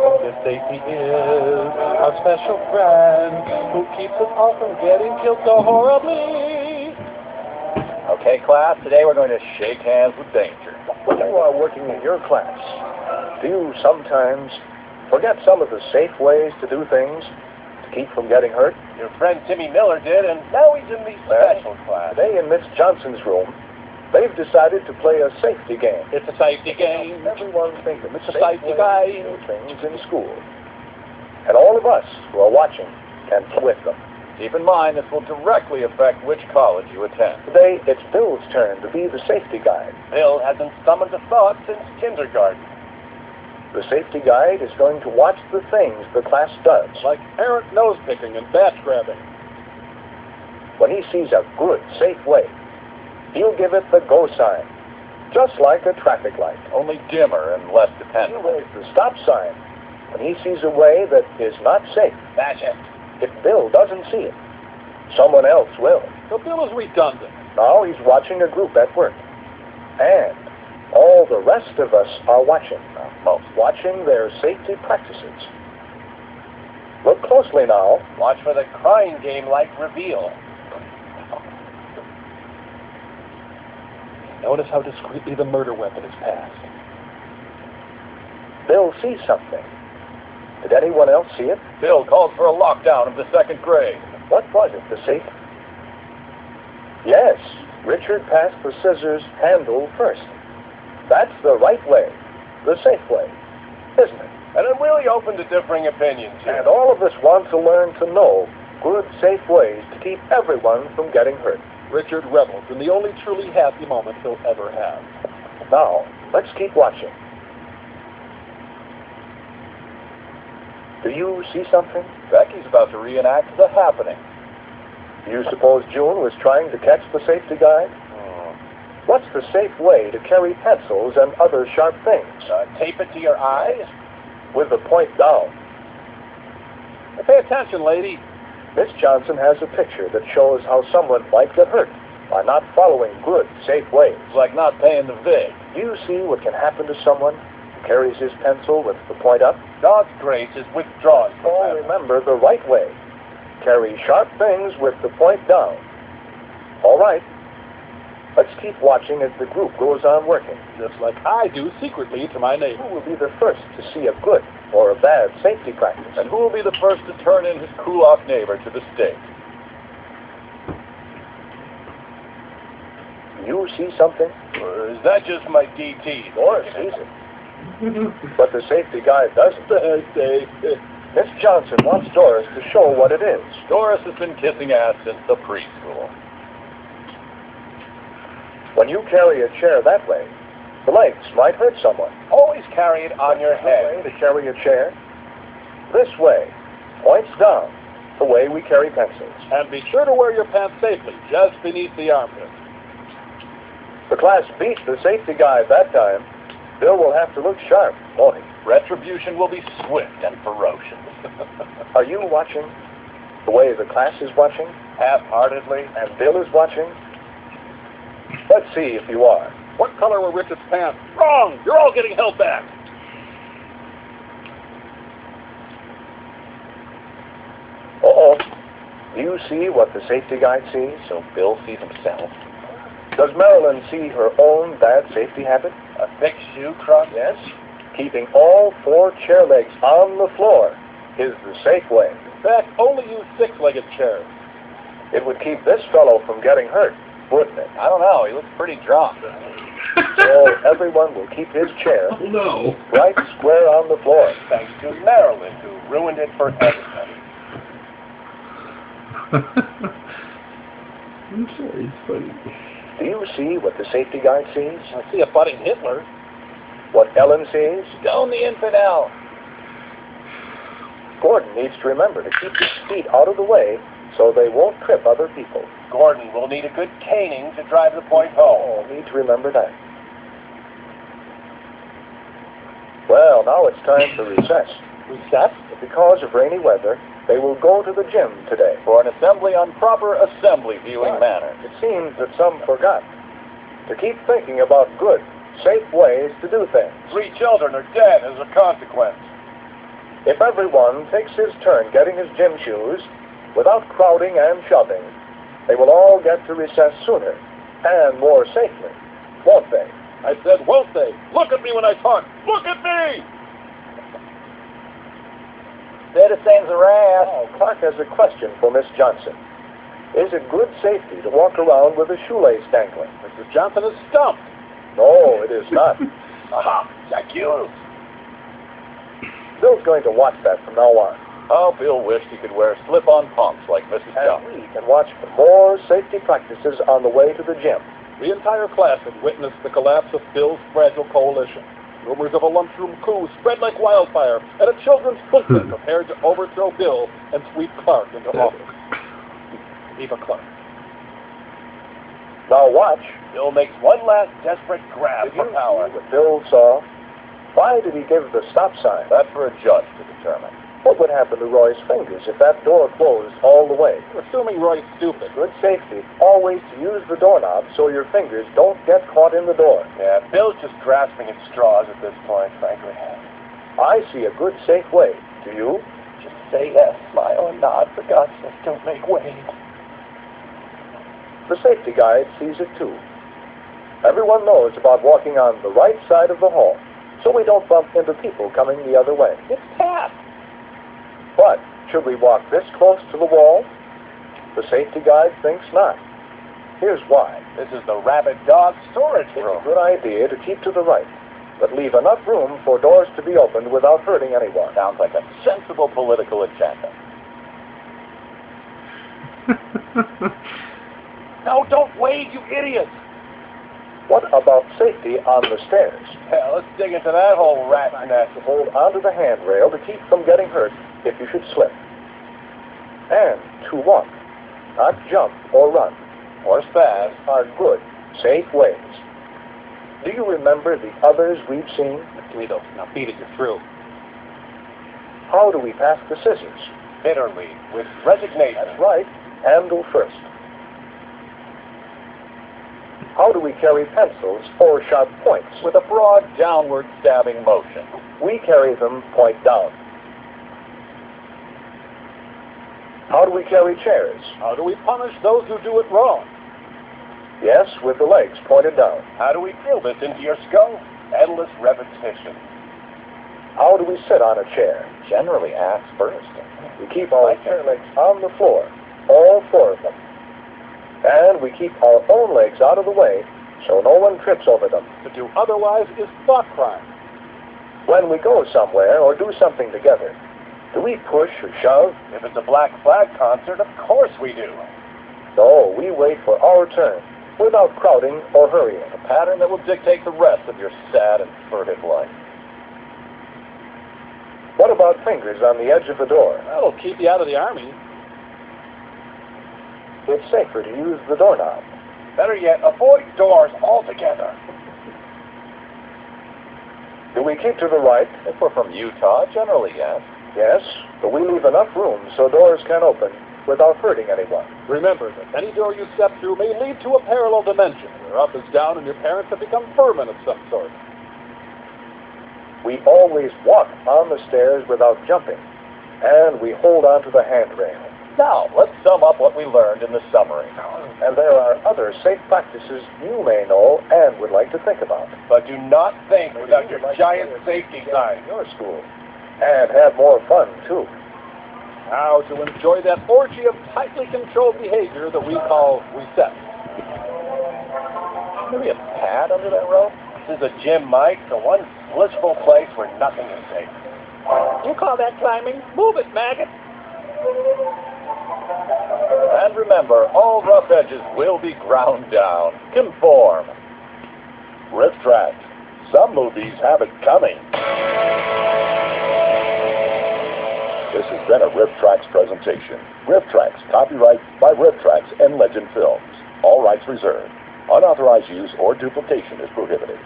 If safety is our special friend who keeps us all from getting killed so horribly. Okay, class, today we're going to shake hands with danger. When you are working in your class, do you sometimes forget some of the safe ways to do things to keep from getting hurt? Your friend Timmy Miller did, and now he's in the special class. Today in Miss Johnson's room, they've decided to play a safety game. It's a safety game. Everyone thinks of It's a safety game. to do things in school. And all of us who are watching can play with them. Keep in mind, this will directly affect which college you attend. Today, it's Bill's turn to be the safety guide. Bill hasn't summoned a thought since kindergarten. The safety guide is going to watch the things the class does. Like errant nose-picking and batch-grabbing. When he sees a good, safe way, he'll give it the go sign, just like a traffic light. Only dimmer and less He'll dependable. wave the stop sign when he sees a way that is not safe. Bash it. If Bill doesn't see it, someone else will. So Bill is redundant. Now he's watching a group at work. And all the rest of us are watching. Most watching their safety practices. Look closely now. Watch for the crying game-like reveal. Notice how discreetly the murder weapon is passed. Bill sees something. Did anyone else see it? Bill calls for a lockdown of the second grade. What was it, the safe? Yes, Richard passed the scissors handle first. That's the right way, the safe way, isn't it? And I'm really open to differing opinions here. And all of us want to learn to know good, safe ways to keep everyone from getting hurt. Richard revels in the only truly happy moment he'll ever have. Now, let's keep watching. Do you see something? Becky's about to reenact the happening. Do you suppose June was trying to catch the safety guide? What's the safe way to carry pencils and other sharp things? Tape it to your eyes? With the point down. Pay attention, lady. Miss Johnson has a picture that shows how someone might get hurt by not following good, safe ways. It's like not paying the VIG. Do you see what can happen to someone who carries his pencil with the point up? God's grace is withdrawn. Oh, remember the right way. Carry sharp things with the point down. All right. Let's keep watching as the group goes on working. Just like I do secretly to my neighbor. Who will be the first to see a good or a bad safety practice? And who will be the first to turn in his cool-off neighbor to the stake? You see something? Or is that just my DT? Doris sees it. But the safety guide doesn't. Miss Johnson wants Doris to show what it is. Doris has been kissing ass since the preschool. When you carry a chair that way, the legs might hurt someone. Always carry it on your The way head. to carry a chair? This way, points down, the way we carry pencils. And be sure to wear your pants safely, just beneath the armpit. The class beat the safety guide that time. Bill will have to look sharp, won't he? Retribution will be swift and ferocious. Are you watching the way the class is watching? Half-heartedly. And Bill is watching? Let's see if you are. What color were Richard's pants? Wrong! You're all getting held back. Uh-oh. Do you see what the safety guide sees? So Bill sees himself. Does Marilyn see her own bad safety habit? A thick shoe crust? Yes. Keeping all four chair legs on the floor is the safe way. In fact, only use six-legged chairs. It would keep this fellow from getting hurt, wouldn't it? I don't know. He looks pretty drunk. So everyone will keep his chair No. right square on the floor. Thanks to Marilyn, who ruined it for everybody. I'm sorry, it's funny. Do you see what the safety guide sees? I see a budding Hitler. What Ellen sees? Stone the infidel. Gordon needs to remember to keep his feet out of the way so they won't trip other people. Gordon will need a good caning to drive the point home. Oh, need to remember that. Well, now it's time for recess. Recess? Because of rainy weather, they will go to the gym today. For an assembly on proper assembly viewing manner. It seems that some forgot to keep thinking about good, safe ways to do things. 3 children are dead as a consequence. If everyone takes his turn getting his gym shoes, without crowding and shoving, they will all get to recess sooner and more safely, won't they? I said, won't they? Look at me when I talk. Look at me! Citizens arrest. Oh, Clark has a question for Miss Johnson. Is it good safety to walk around with a shoelace dangling? Mrs. Johnson is stumped. No, it is not. Aha, accused. Bill's going to watch that from now on. Oh, Bill wished he could wear slip-on pumps like Mrs. And Johnson. we can watch for more safety practices on the way to the gym. The entire class had witnessed the collapse of Bill's fragile coalition. Rumors of a lunchroom coup spread like wildfire, and a children's footman prepared to overthrow Bill and sweep Clark into office. Eva Clark. Now watch. Bill makes one last desperate grab Did for you power. see what Bill saw? Why did he give the stop sign? That's for a judge to determine. What would happen to Roy's fingers if that door closed all the way? Assuming Roy's stupid. Good safety, always to use the doorknob so your fingers don't get caught in the door. Yeah, Bill's just grasping at straws at this point, frankly. I see a good, safe way. Do you? Just say yes, smile, and nod. For God's sake, don't make waves. The safety guide sees it too. Everyone knows about walking on the right side of the hall, so we don't bump into people coming the other way. It's Pat. But should we walk this close to the wall? The safety guide thinks not. Here's why. This is the rabid dog storage It's room. a good idea to keep to the right, but leave enough room for doors to be opened without hurting anyone. Sounds like a sensible political agenda. No, don't wave, you idiots! What about safety on the stairs? Yeah, let's dig into that whole rat's nest. Hold onto the handrail to keep from getting hurt if you should slip. And to walk, not jump or run, Or spaz. are good, safe ways. Do you remember the others we've seen? Toledo, now beat it, you're through. How do we pass the scissors? Bitterly, with resignation. That's right, handle first. How do we carry pencils or sharp points? With a broad downward stabbing motion. We carry them point down. How do we carry chairs? How do we punish those who do it wrong? Yes, with the legs pointed down. How do we drill this into your skull? Endless repetition. How do we sit on a chair? Generally ass first. We keep our chair legs on the floor, all four of them. And we keep our own legs out of the way so no one trips over them. To do otherwise is thought crime. When we go somewhere or do something together, do we push or shove? If it's a Black Flag concert, of course we do. No, we wait for our turn without crowding or hurrying. A pattern that will dictate the rest of your sad and furtive life. What about fingers on the edge of the door? That'll keep you out of the army. It's safer to use the doorknob. Better yet, avoid doors altogether. Do we keep to the right? If we're from Utah, generally yes. Yes, but we leave enough room so doors can open without hurting anyone. Remember that any door you step through may lead to a parallel dimension where up is down and your parents have become vermin of some sort. We always walk on the stairs without jumping, and we hold on to the handrail. Now, let's sum up what we learned in the summary. And there are other safe practices you may know and would like to think about. But do not think without your giant safety sign. In your school. And have more fun, too. Now to enjoy that orgy of tightly controlled behavior that we call recess. Maybe a pad under that rope? This is a gym, Mike, the one blissful place where nothing is safe. You call that climbing? Move it, maggot! And remember, all rough edges will be ground down. Conform. Riff Tracks. Some movies have it coming. This has been a Riff Tracks presentation. Riff Tracks, copyright by Riff Tracks and Legend Films. All rights reserved. Unauthorized use or duplication is prohibited.